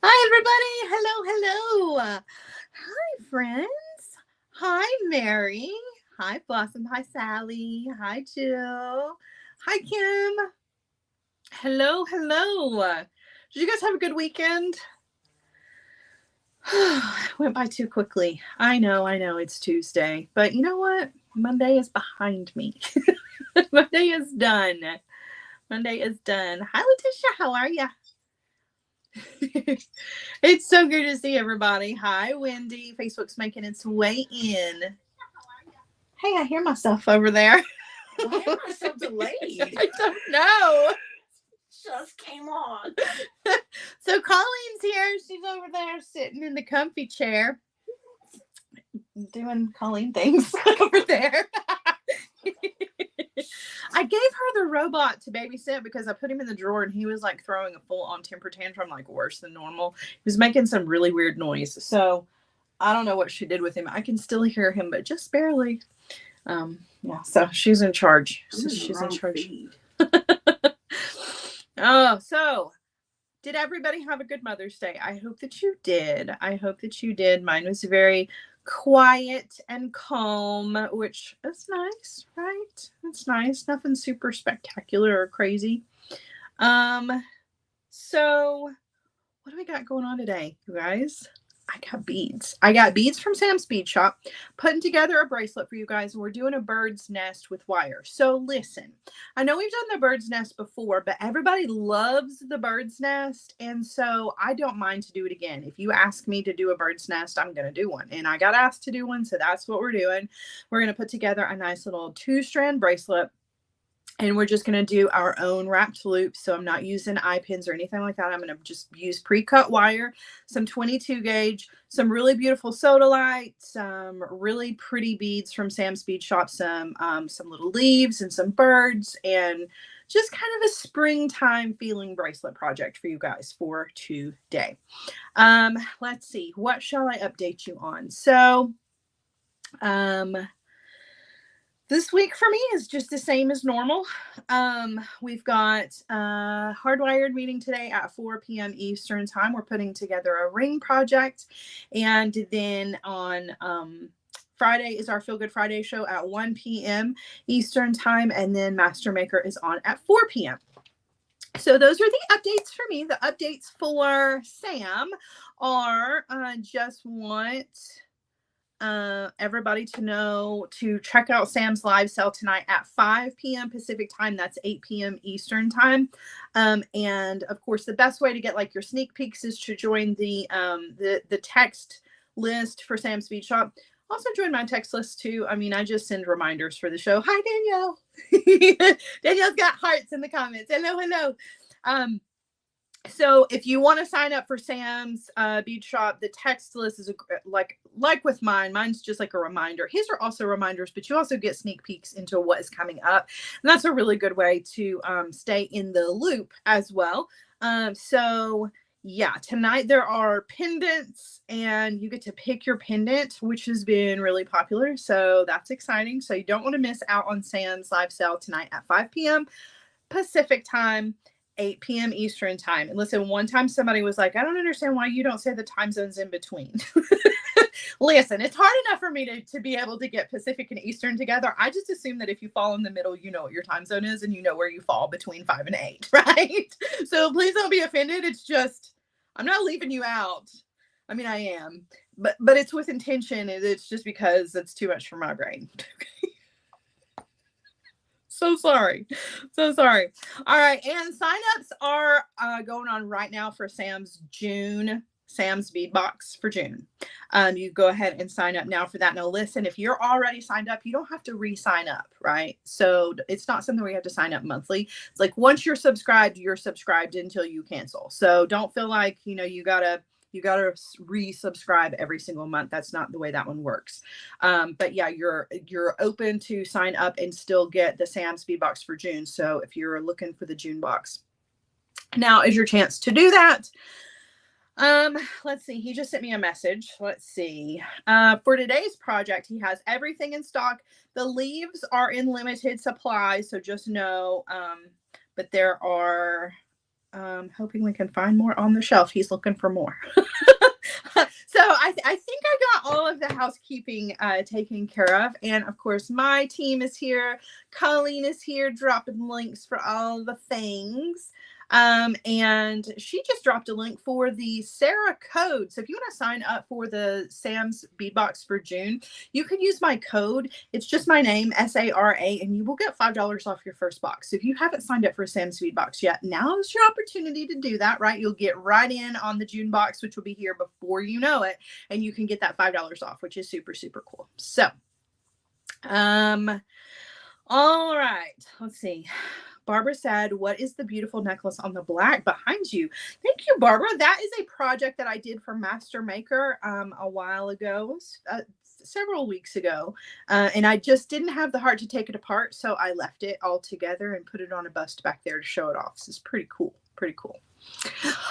Hi, everybody. Hello, hello. Hi, friends. Hi, Mary. Hi, Blossom. Hi, Sally. Hi, Jill. Hi, Kim. Hello, hello. Did you guys have a good weekend? Went by too quickly. I know, it's Tuesday. But you know what? Monday is behind me. Monday is done. Monday is done. Hi, Letitia. How are you? It's so good to see everybody. Hi, Wendy. Facebook's making its way in. Hey, I hear myself over there. Why am I so delayed? I don't know. Just came on. So Colleen's here. She's over there sitting in the comfy chair doing Colleen things over there. I gave her the robot to babysit because I put him in the drawer and he was like throwing a full on temper tantrum, like worse than normal. He was making some really weird noise. So I don't know what she did with him. I can still hear him, but just barely. Yeah, so she's in charge. She's in charge. Oh, so did everybody have a good Mother's Day? I hope that you did. I hope that you did. Mine was very quiet and calm, which is nice, right? It's nice. Nothing super spectacular or crazy. So what do we got going on today, you guys? I got beads. I got beads from Sam's Bead Shop, putting together a bracelet for you guys, and we're doing a bird's nest with wire. So listen, I know we've done the bird's nest before, but everybody loves the bird's nest, and so I don't mind to do it again. If you ask me to do a bird's nest, I'm going to do one, and I got asked to do one, so that's what we're doing. We're going to put together a nice little 2-strand bracelet. And we're just going to do our own wrapped loops. So I'm not using eye pins or anything like that. I'm going to just use pre-cut wire, some 22 gauge, some really beautiful sodalite, some really pretty beads from Sam's Bead Shop, some little leaves and some birds, and just kind of a springtime feeling bracelet project for you guys for today. Let's see. What shall I update you on? So, this week for me is just the same as normal. We've got a hardwired meeting today at 4 p.m. Eastern time. We're putting together a ring project. And then on Friday is our Feel Good Friday show at 1 p.m. Eastern time. And then Master Maker is on at 4 p.m. So those are the updates for me. The updates for Sam are just want everybody to know to check out Sam's live sale tonight at 5 p.m. Pacific time. That's 8 p.m. Eastern time. And of course, the best way to get like your sneak peeks is to join the text list for Sam's Bead Shop. Also join my text list too. I mean, I just send reminders for the show. Hi, Danielle. Danielle's got hearts in the comments. Hello, hello. So if you want to sign up for Sam's Bead Shop, the text list is like with mine. Mine's just like a reminder. His are also reminders, but you also get sneak peeks into what is coming up. And that's a really good way to stay in the loop as well. So yeah, tonight there are pendants and you get to pick your pendant, which has been really popular. So that's exciting. So you don't want to miss out on Sam's live sale tonight at 5 p.m. Pacific time. 8 p.m. Eastern time. And listen, one time somebody was like, I don't understand why you don't say the time zones in between. Listen, it's hard enough for me to be able to get Pacific and Eastern together. I just assume that if you fall in the middle, you know what your time zone is and you know where you fall between 5 and 8, right? So please don't be offended. It's just, I'm not leaving you out. I mean, I am, but it's with intention. It's just because it's too much for my brain. So sorry. So sorry. All right. And signups are going on right now for Sam's Bead Box for June. You go ahead and sign up now for that. Now, listen, if you're already signed up, you don't have to re-sign up, right? So it's not something where you have to sign up monthly. It's like once you're subscribed until you cancel. So don't feel like, you gotta resubscribe every single month. That's not the way that one works. But yeah, you're open to sign up and still get the Sam's Bead Box for June. So if you're looking for the June box, now is your chance to do that. Let's see. He just sent me a message. Let's see. For today's project, he has everything in stock. The leaves are in limited supply, so just know, but there are Hoping we can find more on the shelf. He's looking for more. So I think I got all of the housekeeping taken care of. And of course, my team is here. Colleen is here dropping links for all the things. And she just dropped a link for the Sara code. So if you want to sign up for the Sam's Beadbox for June, you can use my code. It's just my name, Sara, and you will get $5 off your first box. So if you haven't signed up for Sam's Beadbox yet, now is your opportunity to do that, right? You'll get right in on the June box, which will be here before you know it, and you can get that $5 off, which is super, super cool. So, all right, let's see. Barbara said, what is the beautiful necklace on the black behind you? Thank you, Barbara. That is a project that I did for Master Maker a while ago, several weeks ago. And I just didn't have the heart to take it apart. So I left it all together and put it on a bust back there to show it off. This is pretty cool. Pretty cool.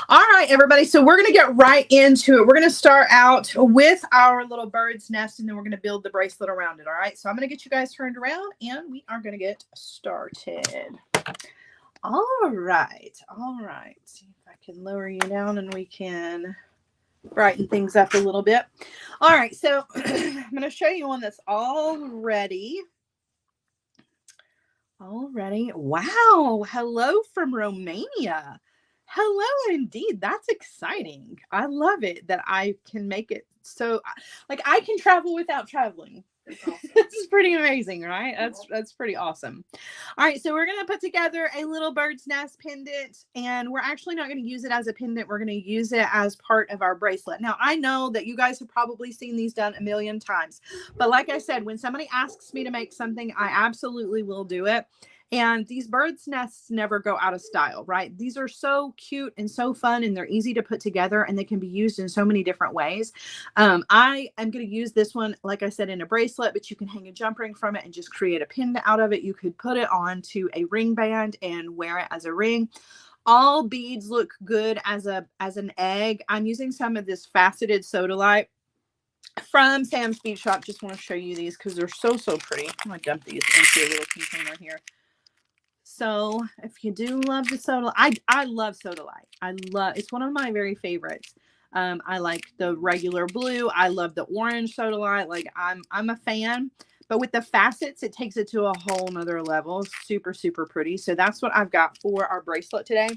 All right, everybody. So we're going to get right into it. We're going to start out with our little bird's nest, and then we're going to build the bracelet around it. All right. So I'm going to get you guys turned around, and we are going to get started. All right. All right. See if I can lower you down and we can brighten things up a little bit. All right. So I'm going to show you one that's all ready. Already. Wow. Hello from Romania. Hello, indeed. That's exciting. I love it that I can make it so, like, I can travel without traveling. Awesome. This is pretty amazing, right? That's pretty awesome. All right, so we're going to put together a little bird's nest pendant, and we're actually not going to use it as a pendant. We're going to use it as part of our bracelet. Now, I know that you guys have probably seen these done a million times, but like I said, when somebody asks me to make something, I absolutely will do it. And these bird's nests never go out of style, right? These are so cute and so fun, and they're easy to put together, and they can be used in so many different ways. I am going to use this one, like I said, in a bracelet, but you can hang a jump ring from it and just create a pendant out of it. You could put it onto a ring band and wear it as a ring. All beads look good as an egg. I'm using some of this faceted sodalite from Sam's Bead Shop. Just want to show you these because they're so pretty. I'm going to dump these into a little container here. So if you do love the soda, I love sodalite. It's one of my very favorites. I like the regular blue. I love the orange sodalite. Like I'm a fan, but with the facets, it takes it to a whole nother level. Super, super pretty. So that's what I've got for our bracelet today.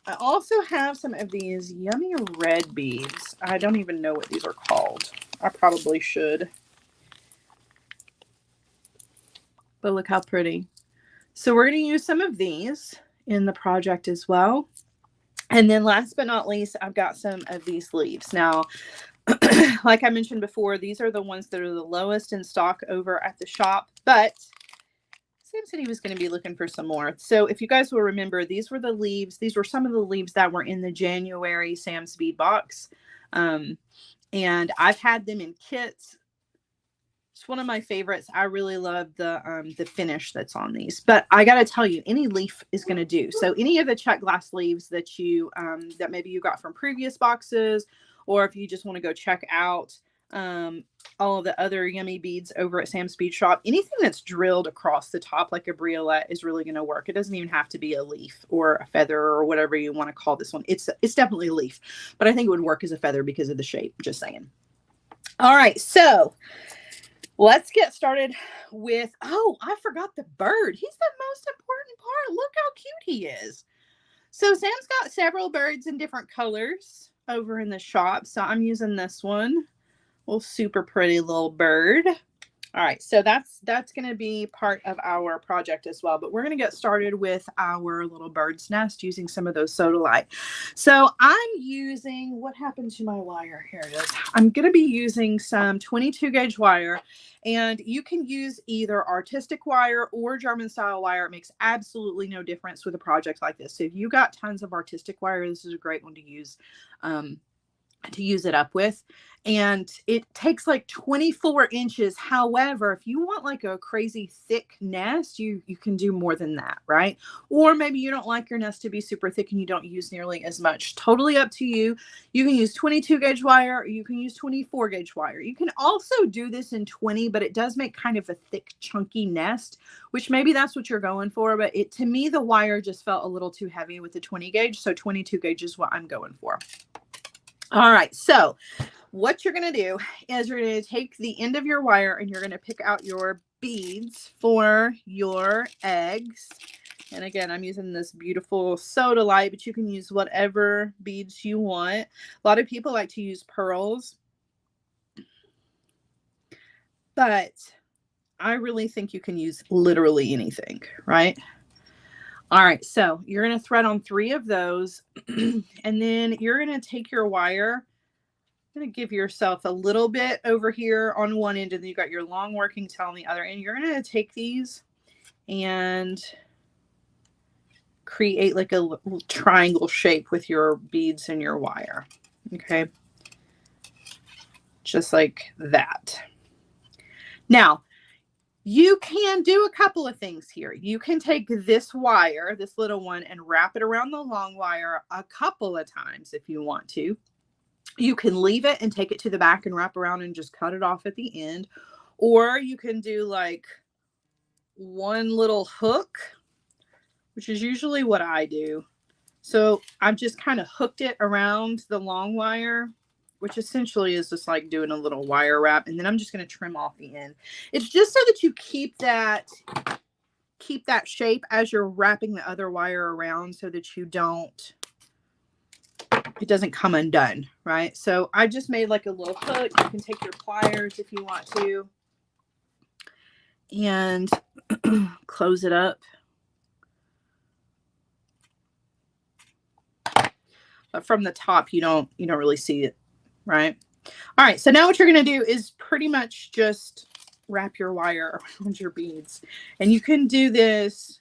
I also have some of these yummy red beads. I don't even know what these are called. I probably should. But look how pretty. So we're going to use some of these in the project as well. And then last but not least, I've got some of these leaves. Now, like I mentioned before, these are the ones that are the lowest in stock over at the shop. But Sam said he was going to be looking for some more. So if you guys will remember, these were the leaves. These were some of the leaves that were in the January Sam's Bead box. And I've had them in kits. It's one of my favorites. I really love the finish that's on these, but I got to tell you, any leaf is going to do. So any of the check glass leaves that you, that maybe you got from previous boxes, or if you just want to go check out all of the other yummy beads over at Sam's Bead Shop, anything that's drilled across the top like a briolette is really going to work. It doesn't even have to be a leaf or a feather or whatever you want to call this one. It's definitely a leaf, but I think it would work as a feather because of the shape. Just saying. All right, so let's get started with, oh, I forgot the bird. He's the most important part. Look how cute he is. So Sam's got several birds in different colors over in the shop. So I'm using this one. Little super pretty little bird. All right, so that's going to be part of our project as well. But we're going to get started with our little bird's nest using some of those sodalite. So I'm using, what happened to my wire? Here it is. I'm going to be using some 22 gauge wire, and you can use either artistic wire or German style wire. It makes absolutely no difference with a project like this. So if you got tons of artistic wire, this is a great one to use. to use it up with. And it takes like 24 inches. However, if you want like a crazy thick nest, you can do more than that, right? Or maybe you don't like your nest to be super thick and you don't use nearly as much. Totally up to you. You can use 22 gauge wire, or you can use 24 gauge wire. You can also do this in 20, but it does make kind of a thick, chunky nest, which maybe that's what you're going for. But to me, the wire just felt a little too heavy with the 20 gauge. So 22 gauge is what I'm going for. All right, so what you're going to do is you're going to take the end of your wire and you're going to pick out your beads for your eggs. And again, I'm using this beautiful soda light, but you can use whatever beads you want. A lot of people like to use pearls, but I really think you can use literally anything, right? All right, so you're going to thread on 3 of those, and then you're going to take your wire. I'm going to give yourself a little bit over here on one end, and then you got your long working tail on the other end. You're going to take these and create like a little triangle shape with your beads and your wire. Okay, just like that. Now, you can do a couple of things here. You can take this wire, this little one, and wrap it around the long wire a couple of times if you want to. You can leave it and take it to the back and wrap around and just cut it off at the end. Or you can do like one little hook, which is usually what I do. So I've just kind of hooked it around the long wire, which essentially is just like doing a little wire wrap. And then I'm just going to trim off the end. It's just so that you keep that shape as you're wrapping the other wire around, so that it doesn't come undone, right? So I just made like a little hook. You can take your pliers if you want to and close it up. But from the top, you don't really see it, right? All right, so now what you're going to do is pretty much just wrap your wire around your beads. And you can do this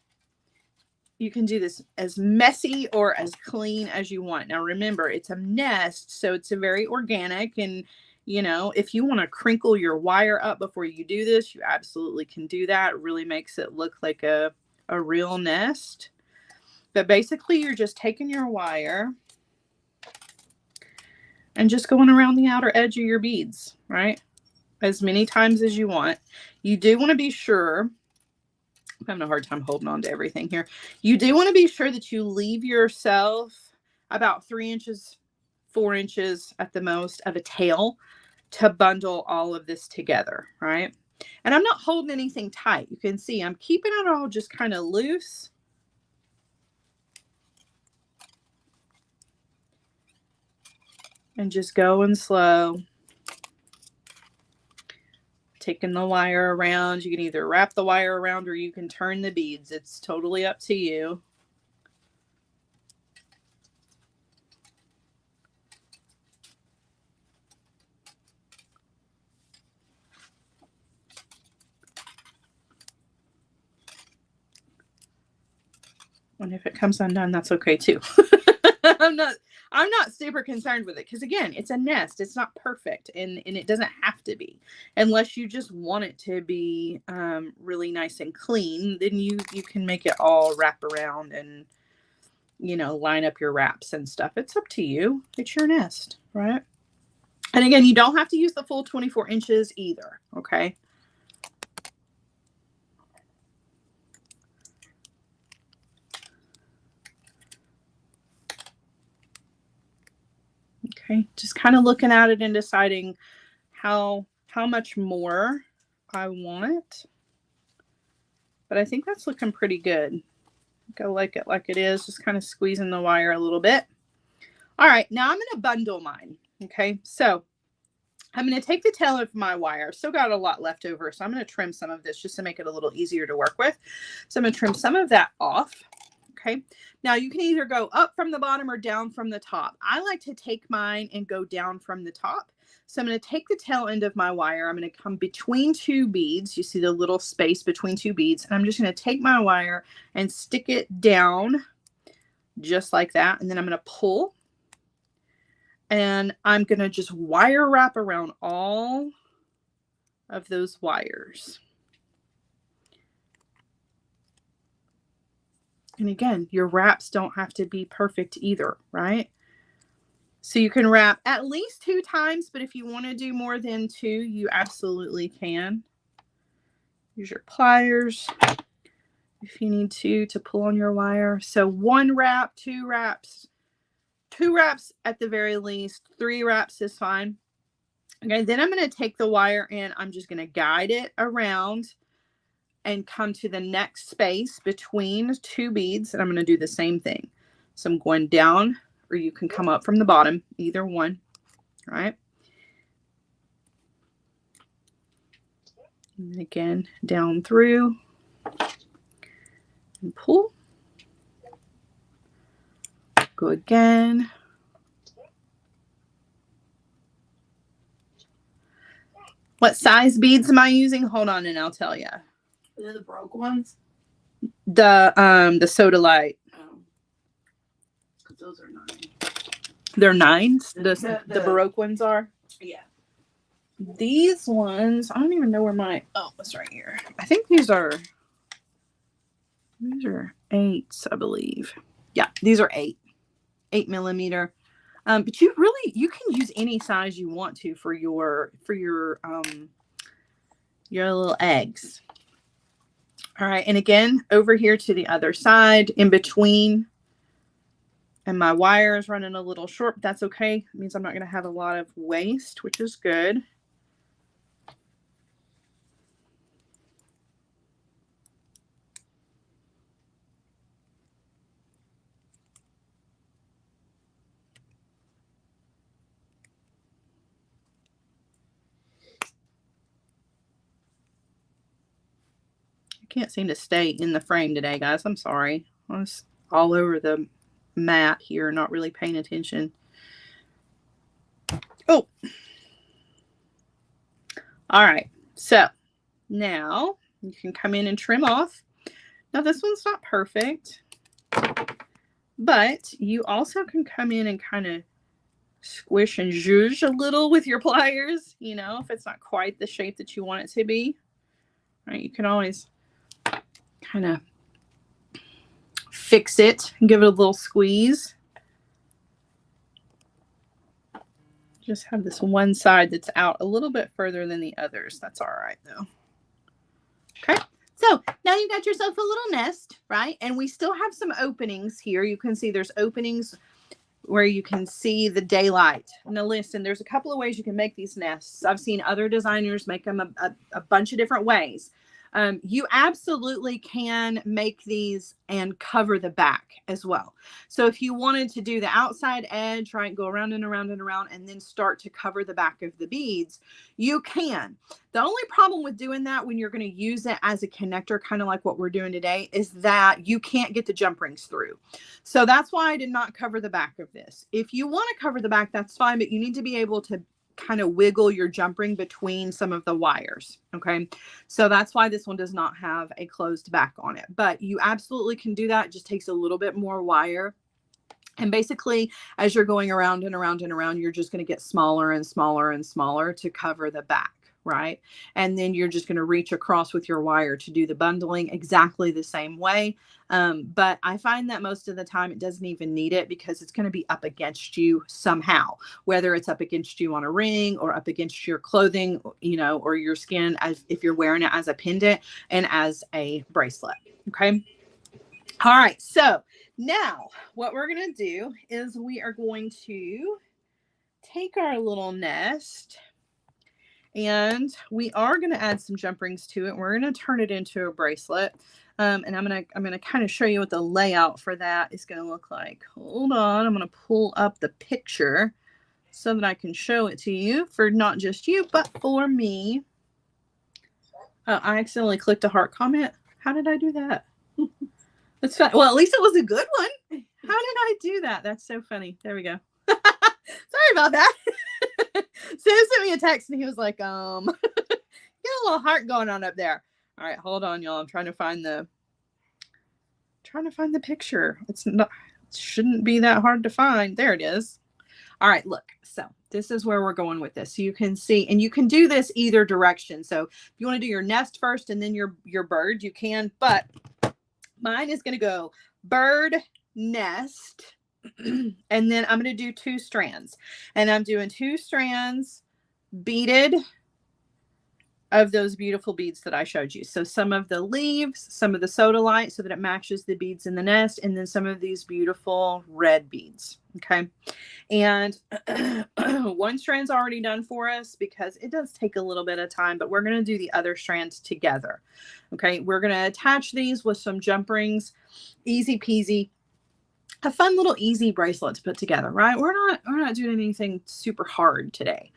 as messy or as clean as you want. Now remember, it's a nest, so it's a very organic, and if you want to crinkle your wire up before you do this, you absolutely can do that. It really makes it look like a real nest. But basically, you're just taking your wire and just going around the outer edge of your beads, right? As many times as you want. You do want to be sure, I'm having a hard time holding on to everything here. You do want to be sure that you leave yourself about 3 inches, 4 inches at the most of a tail to bundle all of this together, right? And I'm not holding anything tight. You can see I'm keeping it all just kind of loose. And just going slow. Taking the wire around. You can either wrap the wire around or you can turn the beads. It's totally up to you. And if it comes undone, that's okay too. I'm not super concerned with it, because again, it's a nest. It's not perfect, and it doesn't have to be, unless you just want it to be really nice and clean. Then you can make it all wrap around and line up your wraps and stuff. It's up to you. It's your nest, right? And again, you don't have to use the full 24 inches either. Okay. Okay, just kind of looking at it and deciding how much more I want. But I think that's looking pretty good. Go like it is, just kind of squeezing the wire a little bit. All right, now I'm going to bundle mine. Okay, so I'm going to take the tail of my wire. Still got a lot left over, so I'm going to trim some of this just to make it a little easier to work with. So I'm going to trim some of that off. Okay, now you can either go up from the bottom or down from the top. I like to take mine and go down from the top. So I'm going to take the tail end of my wire. I'm going to come between 2 beads. You see the little space between 2 beads. And I'm just going to take my wire and stick it down just like that. And then I'm going to pull. And I'm going to just wire wrap around all of those wires. And again, your wraps don't have to be perfect either, right? So you can wrap at least 2 times, but if you want to do more than 2, you absolutely can. Use your pliers if you need to pull on your wire. So 1 wrap, 2 wraps, 2 wraps at the very least, 3 wraps is fine. Okay, then I'm going to take the wire and I'm just going to guide it around and come to the next space between 2 beads, and I'm going to do the same thing. So I'm going down, or you can come up from the bottom, either one, right? And then again, down through and pull. Go again. What size beads am I using? Hold on and I'll tell you. They're the broke ones. The soda light. Oh. Those are 9. They're 9s. The Baroque ones are. Yeah. These ones, I don't even know where my, oh, it's right here. I think these are 8s, I believe. Yeah, these are 8 millimeter. But you can use any size you want to for your little eggs. All right, and again, over here to the other side, in between, and my wire is running a little short, but that's okay. It means I'm not going to have a lot of waste, which is good. Can't seem to stay in the frame today, guys. I'm sorry. I was all over the mat here, not really paying attention. Oh. All right. So now you can come in and trim off. Now this one's not perfect, but you also can come in and kind of squish and zhuzh a little with your pliers, you know, if it's not quite the shape that you want it to be. All right, you can always kind of fix it and give it a little squeeze. Just have this one side that's out a little bit further than the others. That's all right though. Okay, so now you got yourself a little nest, right? And we still have some openings here. You can see there's openings where you can see the daylight. Now listen, there's a couple of ways you can make these nests. I've seen other designers make them a bunch of different ways. You absolutely can make these and cover the back as well. So if you wanted to do the outside edge, right, go around and around and around, and then start to cover the back of the beads, you can. The only problem with doing that when you're going to use it as a connector, kind of like what we're doing today, is that you can't get the jump rings through. So that's why I did not cover the back of this. If you want to cover the back, that's fine, but you need to be able to kind of wiggle your jump ring between some of the wires. Okay. So that's why this one does not have a closed back on it, but you absolutely can do that. It just takes a little bit more wire. And basically, as you're going around and around and around, you're just going to get smaller and smaller and smaller to cover the back, right? And then you're just going to reach across with your wire to do the bundling exactly the same way. But I find that most of the time it doesn't even need it because it's going to be up against you somehow, whether it's up against you on a ring or up against your clothing, you know, or your skin, as if you're wearing it as a pendant and as a bracelet. Okay. All right. So now what we're going to do is we are going to take our little nest and we are going to add some jump rings to it. We're going to turn it into a bracelet. And I'm going to kind of show you what the layout for that is going to look like. Hold on. I'm going to pull up the picture so that I can show it to you for not just you, but for me. Oh, I accidentally clicked a heart comment. How did I do that? That's fine. Well, at least it was a good one. How did I do that? That's so funny. There we go. Sorry about that. Sam sent me a text and he was like, get a little heart going on up there. All right, hold on, y'all. I'm trying to find the picture. It shouldn't be that hard to find. There it is. All right, look, so this is where we're going with this. So you can see, and you can do this either direction. So if you want to do your nest first and then your bird, you can, but mine is going to go bird, nest, and then I'm going to do 2 strands. And I'm doing 2 strands beaded of those beautiful beads that I showed you. So some of the leaves, some of the sodalite so that it matches the beads in the nest, and then some of these beautiful red beads. Okay. And 1 strand's already done for us because it does take a little bit of time, but we're going to do the other strands together. Okay. We're going to attach these with some jump rings, easy peasy. A fun little easy bracelet to put together, right? We're not doing anything super hard today.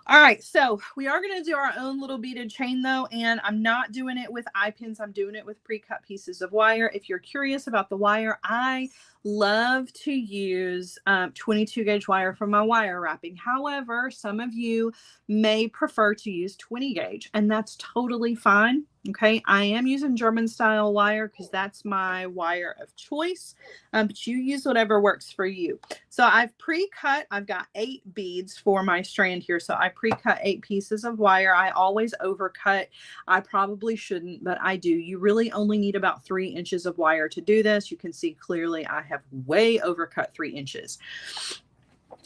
All right, so we are going to do our own little beaded chain though, and I'm not doing it with eye pins. I'm doing it with pre-cut pieces of wire. If you're curious about the wire, I love to use 22 gauge wire for my wire wrapping. However, some of you may prefer to use 20 gauge, and that's totally fine. Okay, I am using German style wire because that's my wire of choice, but you use whatever works for you. So I've pre-cut, I've got 8 beads for my strand here. So I pre-cut 8 pieces of wire. I always overcut. I probably shouldn't, but I do. You really only need about 3 inches of wire to do this. You can see clearly I have way overcut 3 inches.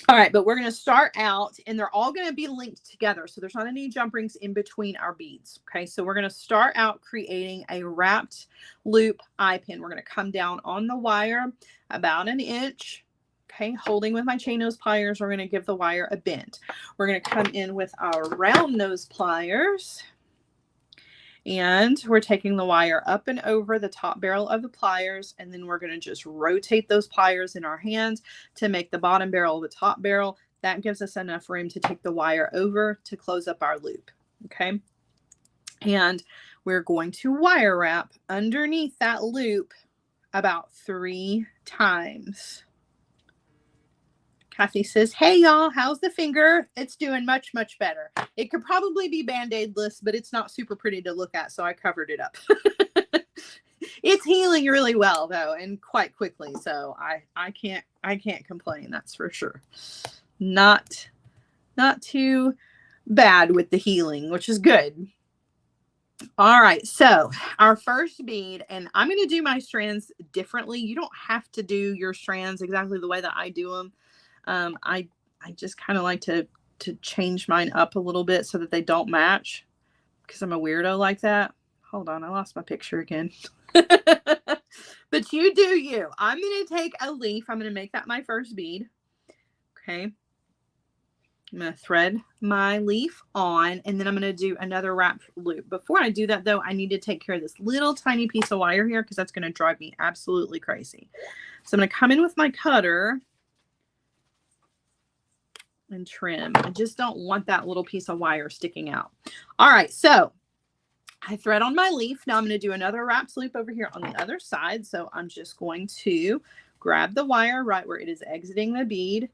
All right, but we're going to start out, and they're all going to be linked together. So there's not any jump rings in between our beads. Okay, so we're going to start out creating a wrapped loop eye pin. We're going to come down on the wire about 1 inch. Okay, holding with my chain nose pliers, we're going to give the wire a bend. We're going to come in with our round nose pliers. And we're taking the wire up and over the top barrel of the pliers, and then we're going to just rotate those pliers in our hands to make the bottom barrel the top barrel. That gives us enough room to take the wire over to close up our loop. Okay. And we're going to wire wrap underneath that loop about 3 times. Kathy says, hey, y'all, how's the finger? It's doing much, much better. It could probably be Band-Aid-less, but it's not super pretty to look at, so I covered it up. It's healing really well, though, and quite quickly, so I can't complain, that's for sure. Not too bad with the healing, which is good. All right, so our first bead, and I'm going to do my strands differently. You don't have to do your strands exactly the way that I do them. I just kind of like to change mine up a little bit so that they don't match because I'm a weirdo like that. Hold on, I lost my picture again. But you do you. I'm going to take a leaf. I'm going to make that my first bead. Okay. I'm going to thread my leaf on, and then I'm going to do another wrap loop. Before I do that, though, I need to take care of this little tiny piece of wire here because that's going to drive me absolutely crazy. So I'm going to come in with my cutter and trim. I just don't want that little piece of wire sticking out. All right, so I thread on my leaf. Now I'm going to do another wrap loop over here on the other side. So I'm just going to grab the wire right where it is exiting the bead,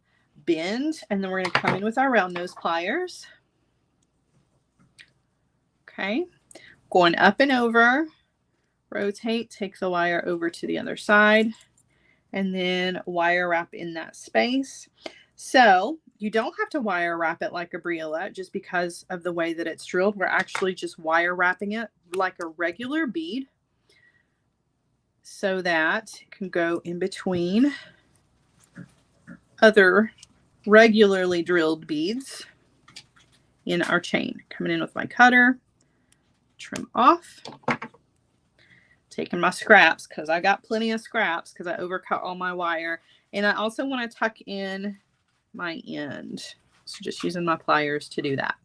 bend, and then we're going to come in with our round nose pliers. Okay, going up and over, rotate, take the wire over to the other side, and then wire wrap in that space. So you don't have to wire wrap it like a Bracelet just because of the way that it's drilled. We're actually just wire wrapping it like a regular bead so that it can go in between other regularly drilled beads in our chain. Coming in with my cutter, trim off, taking my scraps because I got plenty of scraps because I overcut all my wire. And I also want to tuck in my end. So just using my pliers to do that.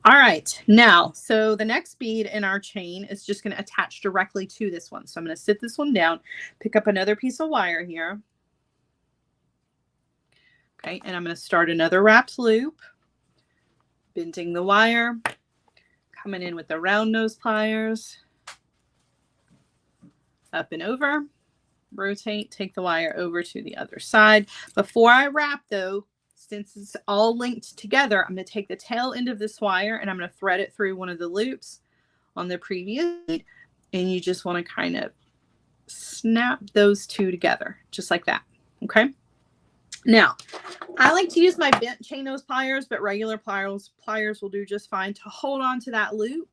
All right, now, so the next bead in our chain is just going to attach directly to this one. So I'm going to sit this one down, pick up another piece of wire here. Okay, and I'm going to start another wrapped loop, bending the wire, coming in with the round nose pliers, up and over, rotate, take the wire over to the other side. Before I wrap though, since it's all linked together, I'm going to take the tail end of this wire and I'm going to thread it through one of the loops on the previous bead, and you just want to kind of snap those two together just like that. Okay. Now, I like to use my bent chain nose pliers, but regular pliers will do just fine to hold on to that loop.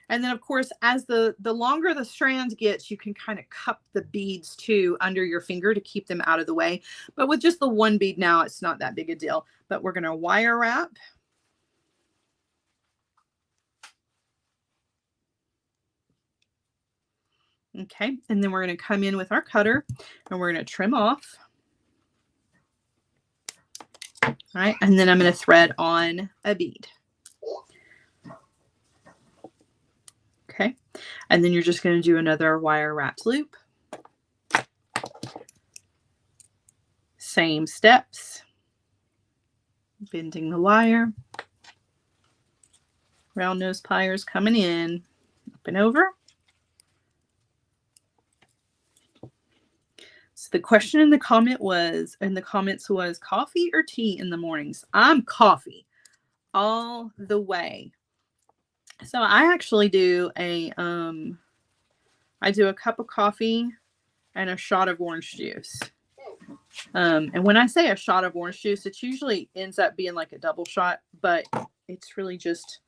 And then, of course, as the longer the strand gets, you can kind of cup the beads too under your finger to keep them out of the way. But with just the one bead now, it's not that big a deal. But we're going to wire wrap. Okay, and then we're going to come in with our cutter and we're going to trim off. All right, and then I'm going to thread on a bead. Okay, and then you're just going to do another wire wrapped loop. Same steps. Bending the wire. Round nose pliers coming in, up and over. So the question in the comments was coffee or tea in the mornings. I'm coffee all the way. So I actually do a cup of coffee and a shot of orange juice. And when I say a shot of orange juice, it usually ends up being like a double shot, but it's really just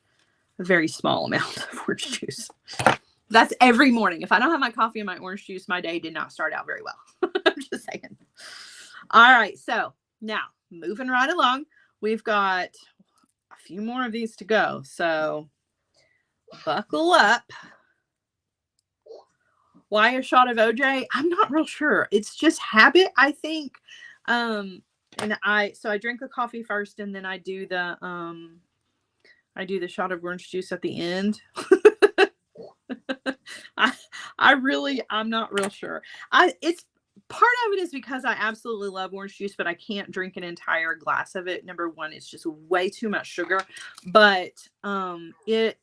a very small amount of orange juice. That's every morning. If I don't have my coffee and my orange juice, my day did not start out very well. I'm just saying. All right. So now moving right along, we've got a few more of these to go. So buckle up. Why a shot of OJ? I'm not real sure. It's just habit, I think. And I drink the coffee first, and then I do the shot of orange juice at the end. I'm not real sure. It's part of it is because I absolutely love orange juice, but I can't drink an entire glass of it. Number one, it's just way too much sugar, but it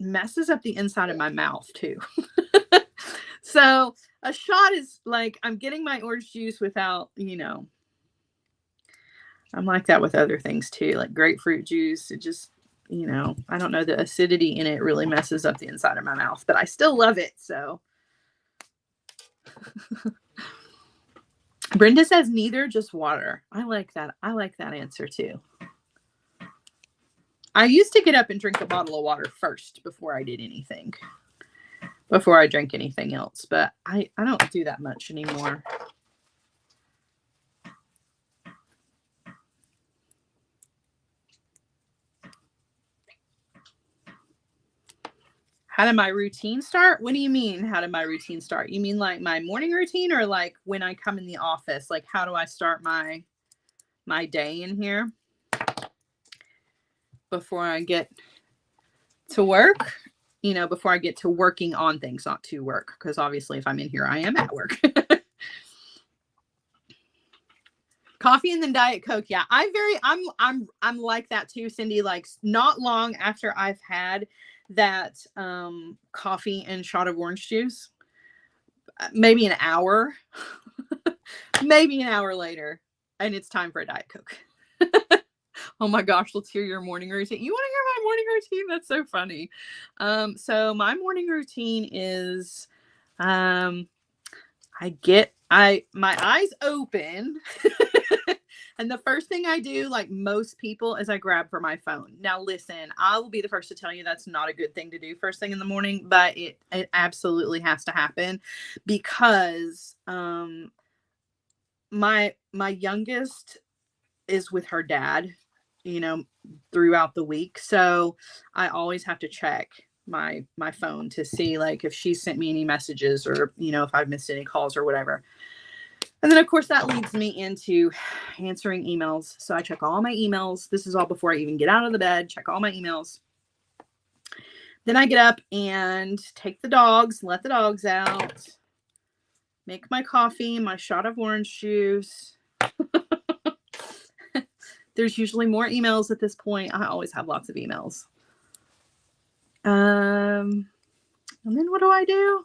messes up the inside of my mouth too. So a shot is like I'm getting my orange juice without, I'm like that with other things too, like grapefruit juice. It just, I don't know, the acidity in it really messes up the inside of my mouth, but I still love it. So Brenda says neither, just water. I like that. I like that answer too. I used to get up and drink a bottle of water first before I did anything, before I drank anything else, but I don't do that much anymore. How did my routine start? What do you mean, how did my routine start? You mean like my morning routine, or like when I come in the office? Like, how do I start my day in here before I get to work? Before I get to working on things, not to work, because obviously if I'm in here, I am at work. Coffee and then Diet Coke. Yeah, I'm like that too, Cindy. Like not long after I've had that coffee and shot of orange juice, maybe an hour, maybe an hour later, and it's time for a Diet Coke. Oh my gosh, let's hear your morning routine. You want to hear my morning routine? That's so funny. So my morning routine is my eyes open. And the first thing I do, like most people, is I grab for my phone. Now, listen, I will be the first to tell you that's not a good thing to do first thing in the morning, but it absolutely has to happen because my youngest is with her dad, throughout the week. So I always have to check my phone to see like if she sent me any messages or, if I've missed any calls or whatever. And then, of course, that leads me into answering emails. So I check all my emails. This is all before I even get out of the bed. Check all my emails. Then I get up and take the dogs, let the dogs out, make my coffee, my shot of orange juice. There's usually more emails at this point. I always have lots of emails. And then what do I do?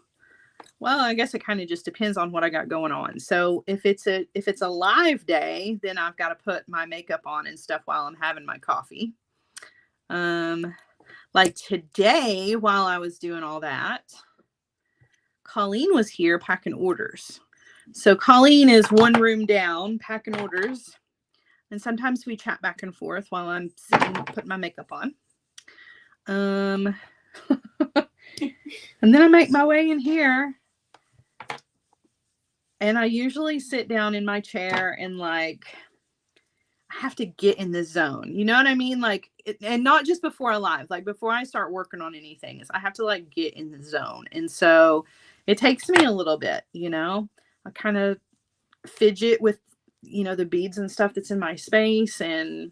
Well, I guess it kind of just depends on what I got going on. So if it's a live day, then I've got to put my makeup on and stuff while I'm having my coffee. Like today, while I was doing all that, Colleen was here packing orders. So Colleen is one room down, packing orders. And sometimes we chat back and forth while I'm sitting, putting my makeup on. And then I make my way in here. And I usually sit down in my chair and like, I have to get in the zone. You know what I mean? Like, and not just before I live, like before I start working on anything, is I have to like get in the zone. And so it takes me a little bit, you know, I kind of fidget with, you know, the beads and stuff that's in my space. And,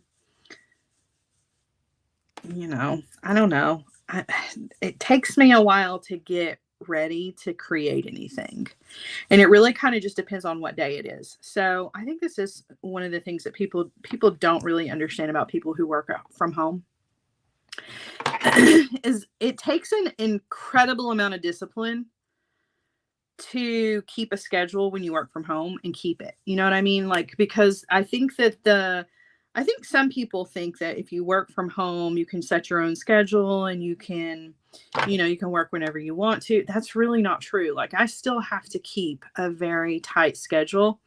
you know, I don't know. It takes me a while to get ready to create anything. And it really kind of just depends on what day it is. So I think this is one of the things that people don't really understand about people who work from home is it takes an incredible amount of discipline to keep a schedule when you work from home and keep it. You know what I mean? Like, because I think some people think that if you work from home, you can set your own schedule and you can, you know, you can work whenever you want to. That's really not true. Like, I still have to keep a very tight schedule.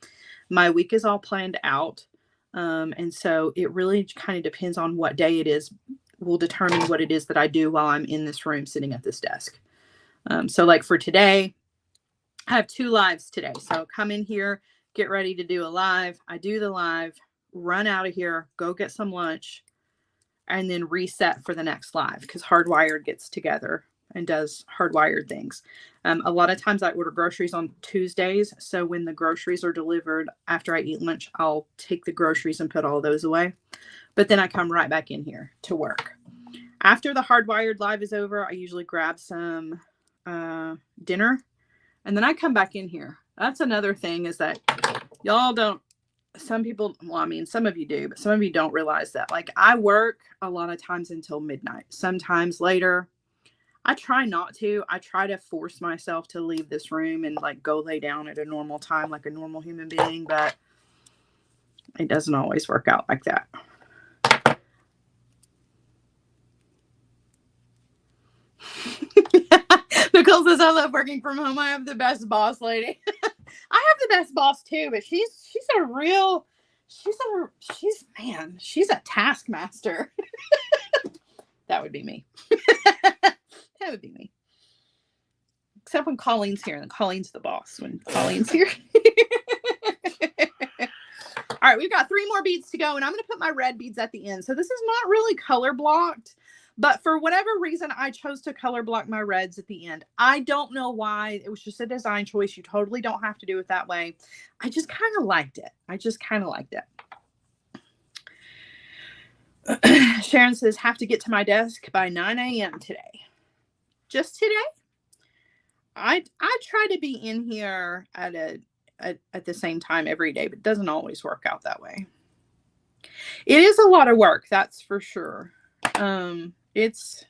My week is all planned out. And so it really kind of depends on what day it is, will determine what it is that I do while I'm in this room sitting at this desk. So like for today, I have 2 lives today. So come in here, get ready to do a live. I do the live, run out of here, go get some lunch, and then reset for the next live because Hardwired gets together and does Hardwired things. A lot of times I order groceries on Tuesdays. So when the groceries are delivered after I eat lunch, I'll take the groceries and put all those away. But then I come right back in here to work. After the Hardwired live is over, I usually grab some dinner. And then I come back in here. That's another thing is that y'all don't, some people, well, I mean, some of you do, but some of you don't realize that. Like, I work a lot of times until midnight, sometimes later. I try not to. I try to force myself to leave this room and like go lay down at a normal time, like a normal human being, but it doesn't always work out like that. Nicole says, I love working from home. I have the best boss lady. I have the best boss too, but she's a taskmaster. That would be me. That would be me. Except when Colleen's here, and Colleen's the boss when Colleen's here. All right, we've got 3 more beads to go, and I'm going to put my red beads at the end. So this is not really color blocked, but for whatever reason, I chose to color block my reds at the end. I don't know why. It was just a design choice. You totally don't have to do it that way. I just kind of liked it. Sharon says, have to get to my desk by 9 a.m. today. Just today? I try to be in here at the same time every day, but it doesn't always work out that way. It is a lot of work, that's for sure. It's,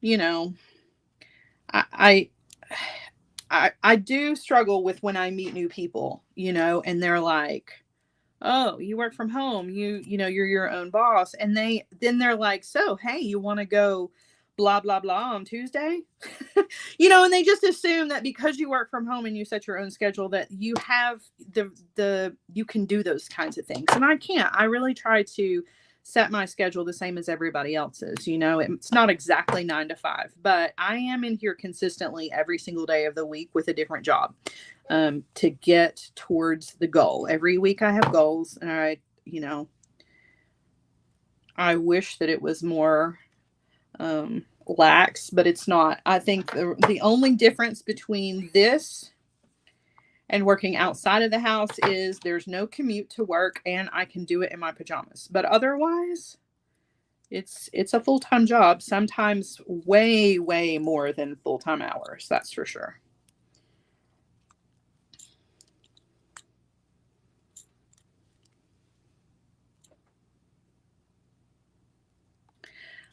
you know, I do struggle with when I meet new people, you know, and they're like, oh, you work from home, you know, you're your own boss. And they're like, so, hey, you want to go blah, blah, blah on Tuesday? You know, and they just assume that because you work from home and you set your own schedule that you have you can do those kinds of things. And I can't. I really try to set my schedule the same as everybody else's. You know, it's not exactly 9 to 5, but I am in here consistently every single day of the week with a different job to get towards the goal. Every week I have goals, and I wish that it was more lax, but it's not. I think the only difference between this and working outside of the house is there's no commute to work and I can do it in my pajamas. But otherwise, it's a full-time job, sometimes way, way more than full-time hours. That's for sure.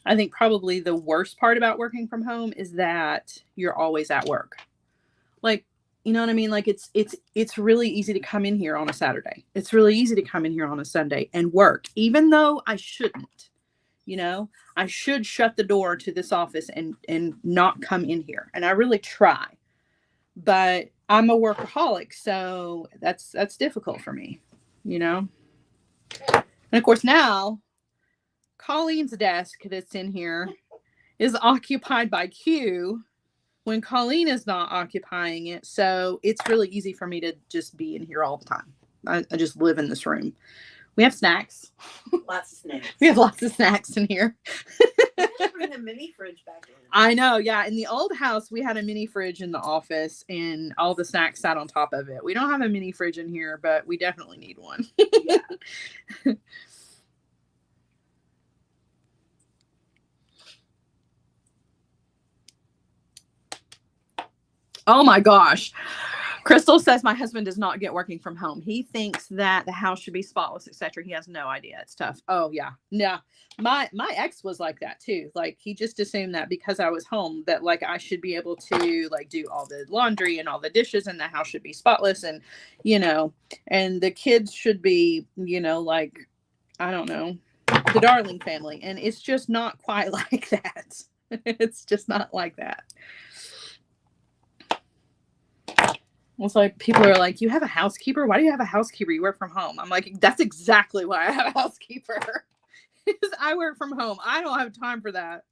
I think probably the worst part about working from home is that you're always at work. Like, you know what I mean? Like it's really easy to come in here on a Saturday. It's really easy to come in here on a Sunday and work, even though I shouldn't. You know, I should shut the door to this office and not come in here. And I really try. But I'm a workaholic, so that's difficult for me, you know. And of course now Colleen's desk that's in here is occupied by Q when Colleen is not occupying it. So it's really easy for me to just be in here all the time. I just live in this room. We have snacks. Lots of snacks. We have lots of snacks in here. Bring the mini fridge back in. I know, yeah. In the old house, we had a mini fridge in the office and all the snacks sat on top of it. We don't have a mini fridge in here, but we definitely need one. Yeah. Oh my gosh. Crystal says my husband does not get working from home. He thinks that the house should be spotless, etc. He has no idea. It's tough. Oh yeah. Yeah. My ex was like that too. Like he just assumed that because I was home that like I should be able to like do all the laundry and all the dishes and the house should be spotless and you know, and the kids should be, you know, like I don't know, the Darling family. And it's just not quite like that. It's just not like that. It's like people are like, you have a housekeeper? Why do you have a housekeeper? You work from home. I'm like, that's exactly why I have a housekeeper. Because I work from home. I don't have time for that.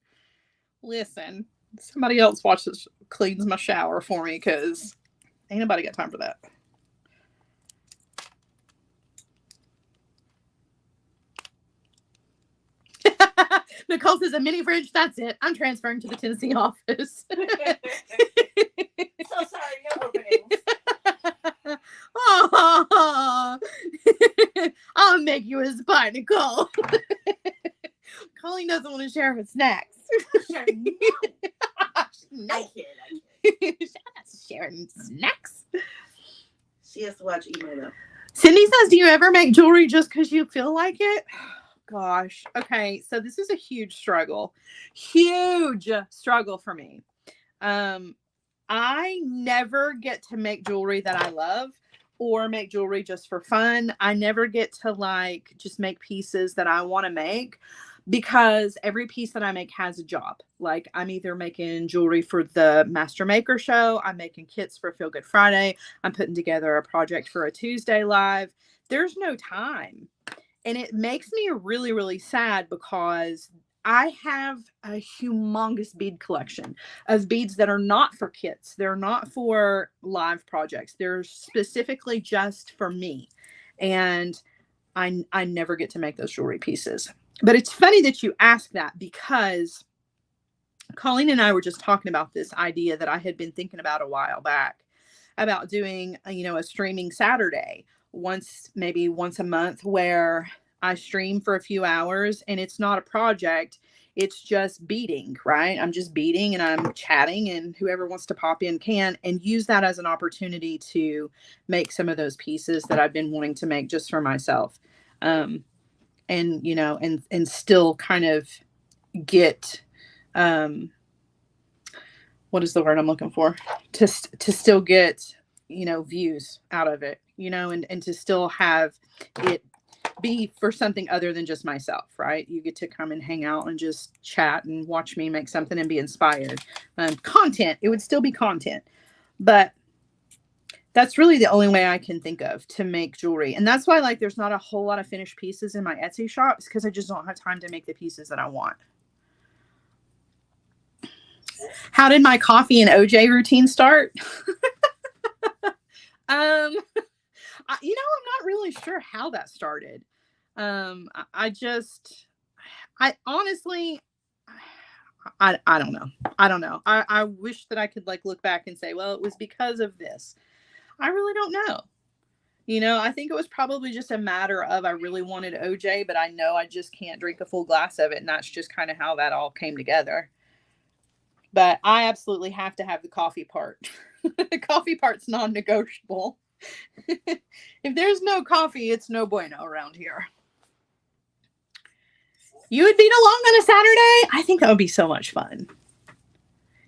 Listen, somebody else cleans my shower for me because ain't nobody got time for that. Nicole says a mini fridge. That's it. I'm transferring to the Tennessee office. So sorry, no openings. Oh, I'll make you a spot, Nicole. Colleen doesn't want to share her snacks. Sure, no. I kid. She's not sharing snacks. She has to watch emo though. Cindy says, do you ever make jewelry just because you feel like it? Gosh. Okay. So this is a huge struggle for me. I never get to make jewelry that I love or make jewelry just for fun. I never get to like just make pieces that I want to make because every piece that I make has a job. Like I'm either making jewelry for the Master Maker show. I'm making kits for Feel Good Friday. I'm putting together a project for a Tuesday live. There's no time. And it makes me really, really sad because I have a humongous bead collection of beads that are not for kits. They're not for live projects. They're specifically just for me. And I never get to make those jewelry pieces. But it's funny that you ask that because Colleen and I were just talking about this idea that I had been thinking about a while back about doing, you know, a streaming Saturday maybe once a month where I stream for a few hours and it's not a project. It's just beading, right? I'm just beading and I'm chatting and whoever wants to pop in can and use that as an opportunity to make some of those pieces that I've been wanting to make just for myself. And, you know, and still kind of get, what is the word I'm looking for? To still get, you know, views out of it, you know, and to still have it be for something other than just myself, right? You get to come and hang out and just chat and watch me make something and be inspired. Content, it would still be content, but that's really the only way I can think of to make jewelry. And that's why like there's not a whole lot of finished pieces in my Etsy shop because I just don't have time to make the pieces that I want. How did my coffee and OJ routine start? You know, I'm not really sure how that started. I honestly, I don't know. I don't know. I wish that I could like look back and say, well, it was because of this. I really don't know. You know, I think it was probably just a matter of I really wanted OJ, but I know I just can't drink a full glass of it. And that's just kind of how that all came together. But I absolutely have to have the coffee part. The coffee part's non-negotiable. If there's no coffee, it's no bueno around here. You would beat along on a Saturday? I think that would be so much fun.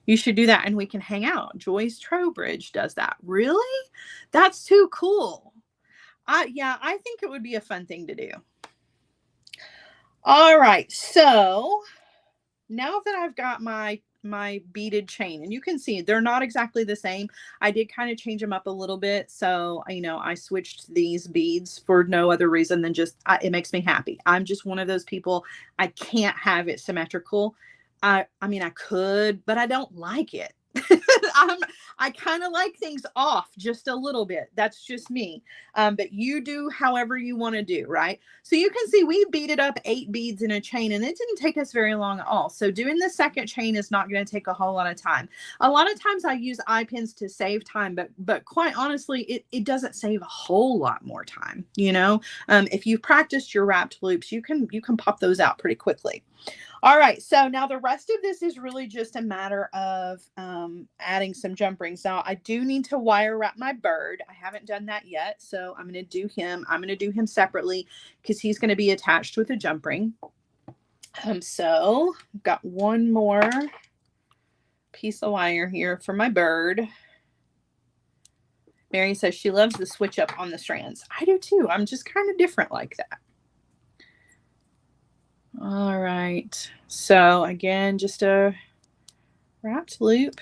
You should do that and we can hang out. Joyce Trowbridge does that. Really? That's too cool. Yeah, I think it would be a fun thing to do. All right. So now that I've got my my beaded chain, and you can see they're not exactly the same. I did kind of change them up a little bit. So, I switched these beads for no other reason than just it makes me happy. I'm just one of those people. I can't have it symmetrical. I mean, I could, but I don't like it. I kind of like things off just a little bit. That's just me. But you do however you want to do, right? So you can see we beaded up 8 beads in a chain, and it didn't take us very long at all. So doing the second chain is not going to take a whole lot of time. A lot of times I use eye pins to save time, but quite honestly, it doesn't save a whole lot more time. If you've practiced your wrapped loops, you can pop those out pretty quickly. All right, so now the rest of this is really just a matter of adding some jump rings. Now, I do need to wire wrap my bird. I haven't done that yet, so I'm going to do him. I'm going to do him separately because he's going to be attached with a jump ring. So I've got one more piece of wire here for my bird. Mary says she loves the switch up on the strands. I do too. I'm just kind of different like that. All right, so again, just a wrapped loop.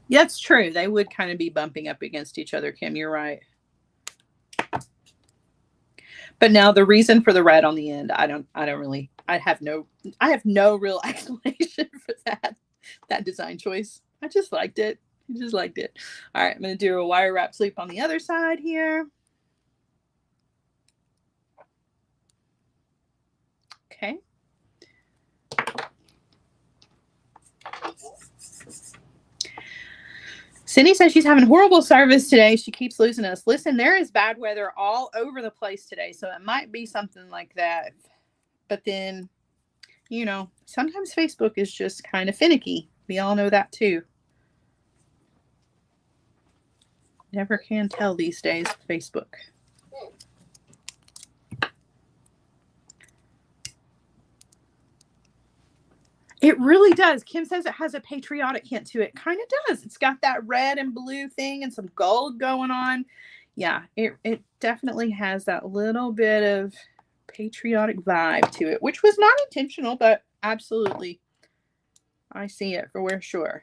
Yeah, it's true. They would kind of be bumping up against each other, Kim. You're right. But now the reason for the red on the end, I have no real explanation for that design choice. I just liked it. All right, I'm going to do a wire wrap loop on the other side here. Okay. Cindy says she's having horrible service today. She keeps losing us. Listen, there is bad weather all over the place today, so it might be something like that. But then, sometimes Facebook is just kind of finicky. We all know that too. Never can tell these days with Facebook. It really does. Kim says it has a patriotic hint to it. Kind of does. It's got that red and blue thing and some gold going on. Yeah, it definitely has that little bit of patriotic vibe to it, which was not intentional, but absolutely. I see it for sure.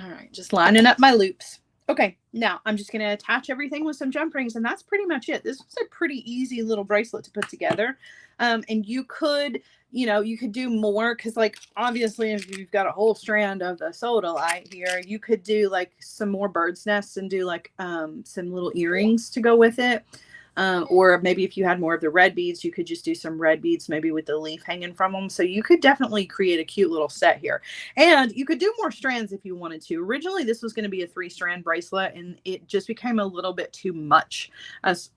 All right, just lining up my loops. Okay, now I'm just going to attach everything with some jump rings, and that's pretty much it. This was a pretty easy little bracelet to put together. And you could do more because, like, obviously, if you've got a whole strand of the sodalite here, you could do like some more bird's nests and do like some little earrings to go with it. Or maybe if you had more of the red beads, you could just do some red beads, maybe with the leaf hanging from them. So you could definitely create a cute little set here. And you could do more strands if you wanted to. Originally, this was going to be a 3-strand bracelet, and it just became a little bit too much.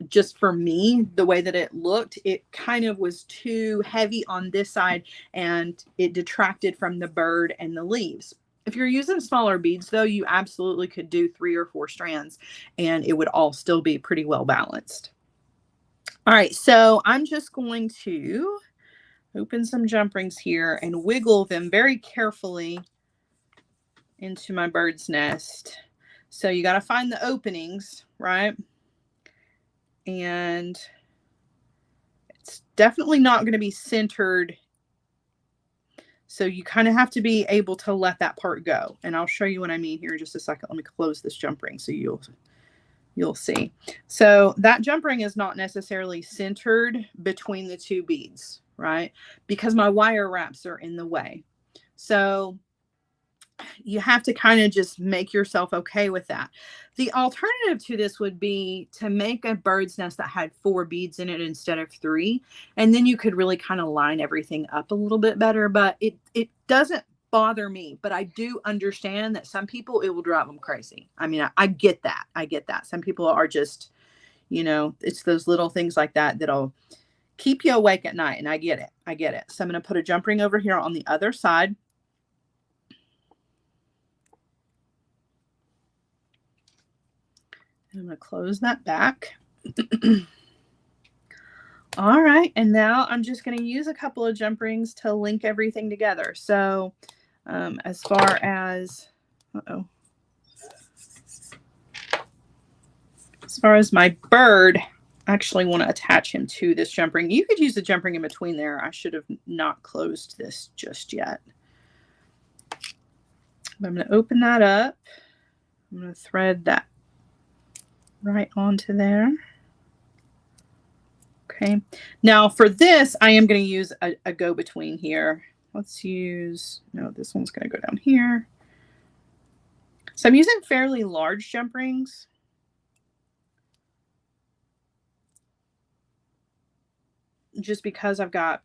Just for me, the way that it looked, it kind of was too heavy on this side, and it detracted from the bird and the leaves. If you're using smaller beads, though, you absolutely could do 3 or 4 strands, and it would all still be pretty well balanced. All right, so I'm just going to open some jump rings here and wiggle them very carefully into my bird's nest. So you got to find the openings, right? And it's definitely not going to be centered. So you kind of have to be able to let that part go. And I'll show you what I mean here in just a second. Let me close this jump ring so you'll see. So that jump ring is not necessarily centered between the 2 beads, right? Because my wire wraps are in the way. So you have to kind of just make yourself okay with that. The alternative to this would be to make a bird's nest that had 4 beads in it instead of 3. And then you could really kind of line everything up a little bit better, but it doesn't bother me, but I do understand that some people, it will drive them crazy. I mean, I get that. Some people are just, it's those little things like that that'll keep you awake at night. And I get it. So I'm going to put a jump ring over here on the other side. I'm going to close that back. All right, and now I'm just going to use a couple of jump rings to link everything together. So as far as, as far as my bird, I actually want to attach him to this jump ring. You could use the jump ring in between there. I should have not closed this just yet. But I'm going to open that up. I'm going to thread that right onto there. Okay. Now for this, I am going to use a go-between here. Let's use, no, this one's going to go down here. So I'm using fairly large jump rings. Just because I've got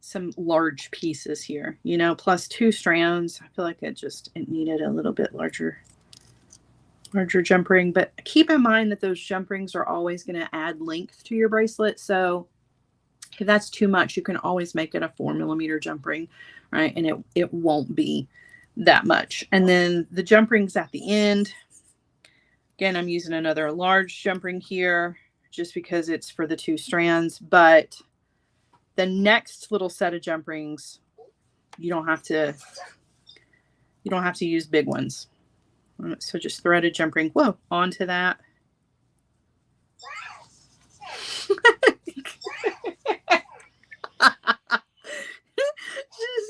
some large pieces here, you know, plus 2 strands. I feel like it needed a little bit larger jump ring, but keep in mind that those jump rings are always going to add length to your bracelet. So if that's too much, you can always make it a 4mm jump ring, right? And it won't be that much. And then the jump rings at the end, again, I'm using another large jump ring here just because it's for the 2 strands, but the next little set of jump rings, you don't have to use big ones. So just thread a jump ring, whoa, onto that.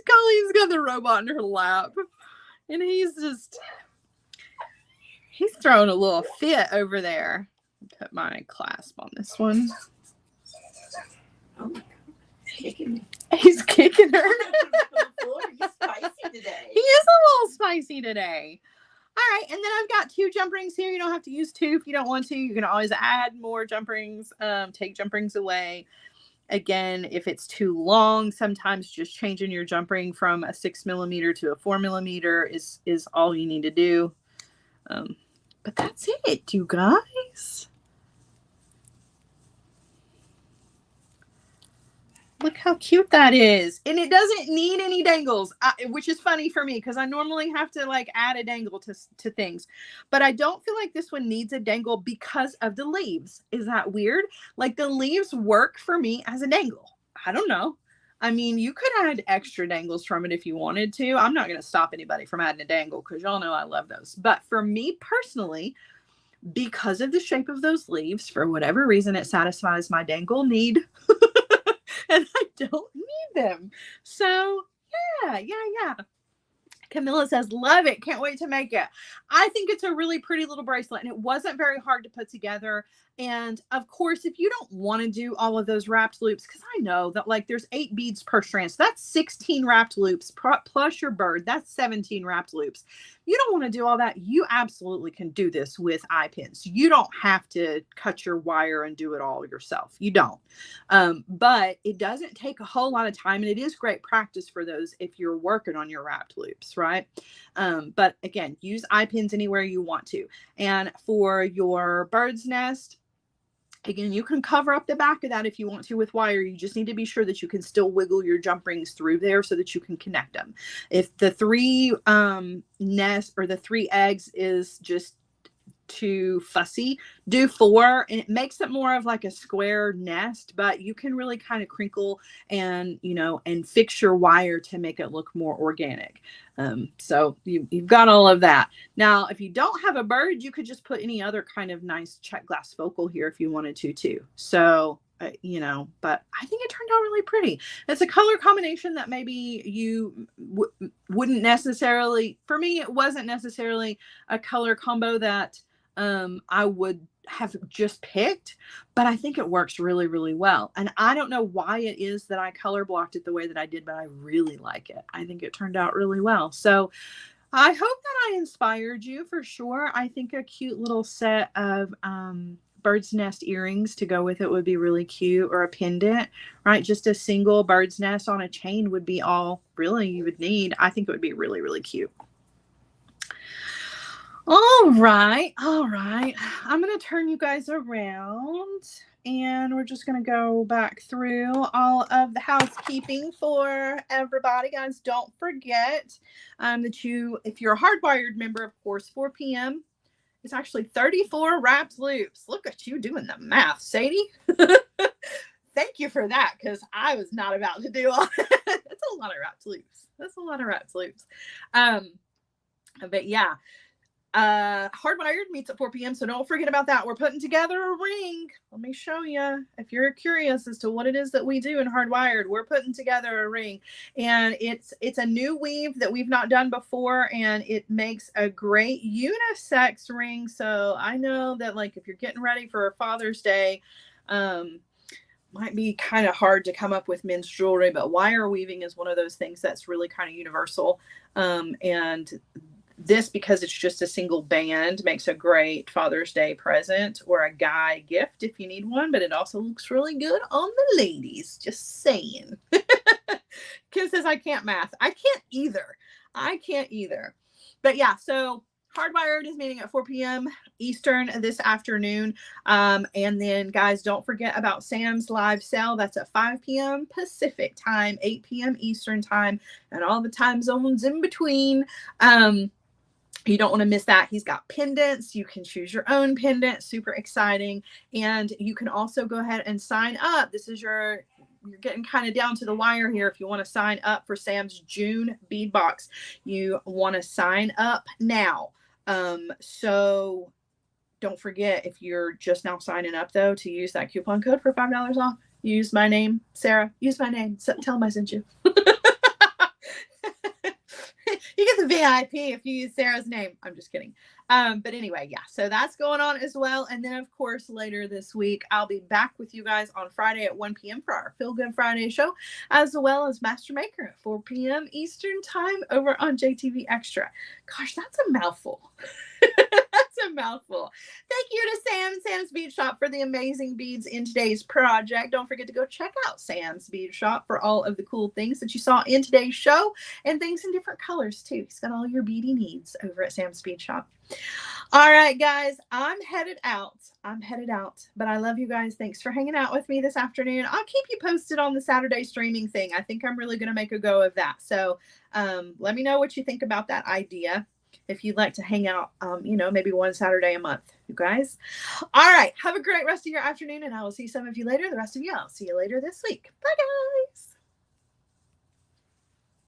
Colleen's got the robot in her lap, and he's throwing a little fit over there. Put my clasp on this one. Oh my God. Kicking me. He's kicking her. He's spicy today. He is a little spicy today. All right, and then I've got 2 jump rings here. You don't have to use 2 if you don't want to. You can always add more jump rings, take jump rings away. Again, if it's too long, sometimes just changing your jump ring from a 6mm to a 4mm is all you need to do. But that's it, you guys. Look how cute that is. And it doesn't need any dangles, which is funny for me because I normally have to like add a dangle to things. But I don't feel like this one needs a dangle because of the leaves. Is that weird? Like the leaves work for me as a dangle. I don't know. I mean, you could add extra dangles from it if you wanted to. I'm not going to stop anybody from adding a dangle because y'all know I love those. But for me personally, because of the shape of those leaves, for whatever reason, it satisfies my dangle need. And I don't need them. So yeah. Camilla says, love it. Can't wait to make it. I think it's a really pretty little bracelet, and it wasn't very hard to put together. And of course, if you don't want to do all of those wrapped loops, because I know that like there's 8 beads per strand, so that's 16 wrapped loops plus your bird, that's 17 wrapped loops. You don't want to do all that. You absolutely can do this with eye pins. You don't have to cut your wire and do it all yourself. You don't. But it doesn't take a whole lot of time, and it is great practice for those if you're working on your wrapped loops, right? But again, use eye pins anywhere you want to. And for your bird's nest, again, you can cover up the back of that if you want to with wire. You just need to be sure that you can still wiggle your jump rings through there so that you can connect them. If the 3 nest or the 3 eggs is just too fussy, do 4, and it makes it more of like a square nest, but you can really kind of crinkle and, you know, and fix your wire to make it look more organic. So you've got all of that. Now, if you don't have a bird, you could just put any other kind of nice check glass focal here if you wanted to too. So you know, but I think it turned out really pretty. It's a color combination that maybe you wouldn't necessarily, for me, it wasn't necessarily a color combo that I would have just picked, but I think it works really, really well. And I don't know why it is that I color blocked it the way that I did, but I really like it. I think it turned out really well. So I hope that I inspired you for sure. I think a cute little set of bird's nest earrings to go with it would be really cute, or a pendant, right? Just a single bird's nest on a chain would be all really you would need. I think it would be really, really cute. All right. I'm going to turn you guys around, and we're just going to go back through all of the housekeeping for everybody. Guys, don't forget that if you're a hardwired member, of course, 4 p.m. It's actually 34 wrapped loops. Look at you doing the math, Sadie. Thank you for that, because I was not about to do all that. That's a lot of wrapped loops. That's a lot of wrapped loops. But yeah, Hardwired meets at 4 p.m. So don't forget about that. We're putting together a ring. Let me show you. If you're curious as to what it is that we do in Hardwired, we're putting together a ring, and it's a new weave that we've not done before, and it makes a great unisex ring. So I know that, like, if you're getting ready for Father's Day, might be kind of hard to come up with men's jewelry, but wire weaving is one of those things that's really kind of universal. And this, because it's just a single band, makes a great Father's Day present or a guy gift if you need one, but it also looks really good on the ladies. Just saying. Kim says, I can't math. I can't either. But yeah, so Hardwired is meeting at 4 p.m. Eastern this afternoon. And then, guys, don't forget about Sam's live sale. That's at 5 p.m. Pacific time, 8 p.m. Eastern time, and all the time zones in between. You don't want to miss that. He's got pendants. You can choose your own pendant. Super exciting. And you can also go ahead and sign up. This is you're getting kind of down to the wire here. If you want to sign up for Sam's June bead box, you want to sign up now. So don't forget, if you're just now signing up, though, to use that coupon code for $5 off. Use my name, Sarah. Use my name. So tell them I sent you. You get the VIP if you use Sarah's name. I'm just kidding. But anyway, yeah, so that's going on as well. And then, of course, later this week, I'll be back with you guys on Friday at 1 p.m. for our Feel Good Friday show, as well as Master Maker at 4 p.m. Eastern time over on JTV Extra. Gosh, that's a mouthful. That's a mouthful. Thank you to Sam's Bead Shop for the amazing beads in today's project. Don't forget to go check out Sam's Bead Shop for all of the cool things that you saw in today's show, and things in different colors too. He's got all your beady needs over at Sam's Bead Shop. All right, guys, I'm headed out, but I love you guys. Thanks for hanging out with me this afternoon. I'll keep you posted on the Saturday streaming thing. I think I'm really going to make a go of that. So let me know what you think about that idea. If you'd like to hang out, maybe one Saturday a month, you guys. All right. Have a great rest of your afternoon, and I will see some of you later. The rest of you, I'll see you later this week. Bye, guys.